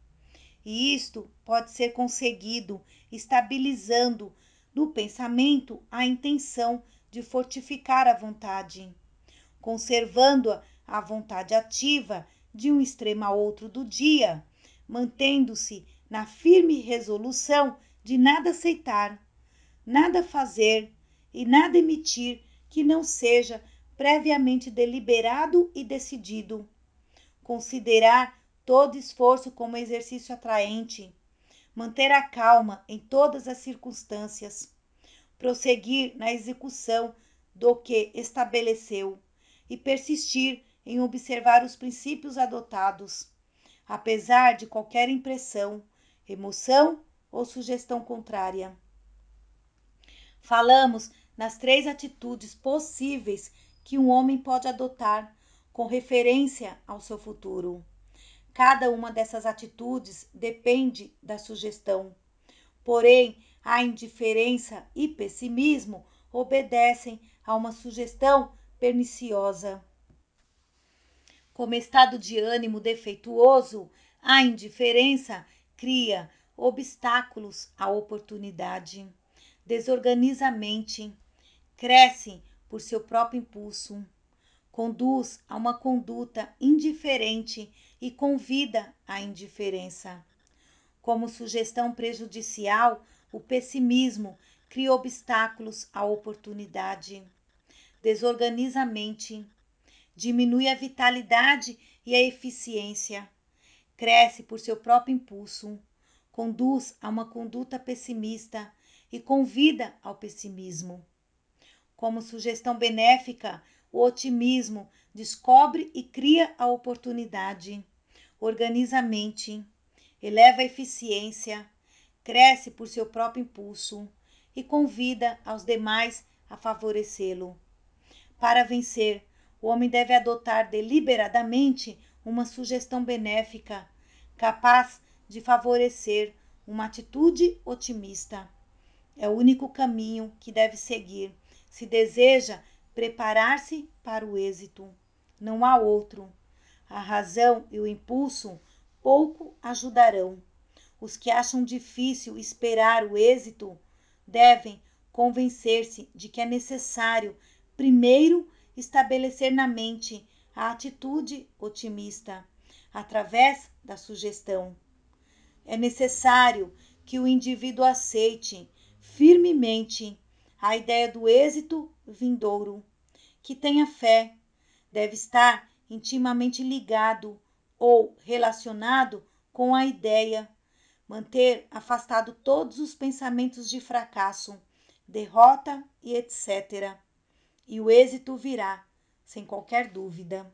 E isto pode ser conseguido estabilizando no pensamento a intenção de fortificar a vontade, conservando a vontade ativa de um extremo a outro do dia, mantendo-se na firme resolução de nada aceitar, nada fazer e nada emitir que não seja previamente deliberado e decidido. Considerar todo esforço como exercício atraente, manter a calma em todas as circunstâncias, prosseguir na execução do que estabeleceu e persistir em observar os princípios adotados, apesar de qualquer impressão, emoção ou sugestão contrária. Falamos nas 3 atitudes possíveis que um homem pode adotar com referência ao seu futuro. Cada uma dessas atitudes depende da sugestão. Porém, a indiferença e pessimismo obedecem a uma sugestão perniciosa. Como estado de ânimo defeituoso, a indiferença cria obstáculos à oportunidade, desorganiza a mente, cresce por seu próprio impulso, conduz a uma conduta indiferente e convida à indiferença. Como sugestão prejudicial, o pessimismo cria obstáculos à oportunidade, desorganiza a mente, diminui a vitalidade e a eficiência, cresce por seu próprio impulso, conduz a uma conduta pessimista e convida ao pessimismo. Como sugestão benéfica, o otimismo descobre e cria a oportunidade, organiza a mente, eleva a eficiência, cresce por seu próprio impulso e convida aos demais a favorecê-lo. Para vencer, o homem deve adotar deliberadamente uma sugestão benéfica, capaz de favorecer uma atitude otimista. É o único caminho que deve seguir se deseja preparar-se para o êxito. Não há outro. A razão e o impulso pouco ajudarão. Os que acham difícil esperar o êxito devem convencer-se de que é necessário primeiro estabelecer na mente a atitude otimista, através da sugestão. É necessário que o indivíduo aceite firmemente a ideia do êxito vindouro, que tenha fé, deve estar intimamente ligado ou relacionado com a ideia, manter afastado todos os pensamentos de fracasso, derrota e etc. E o êxito virá, sem qualquer dúvida.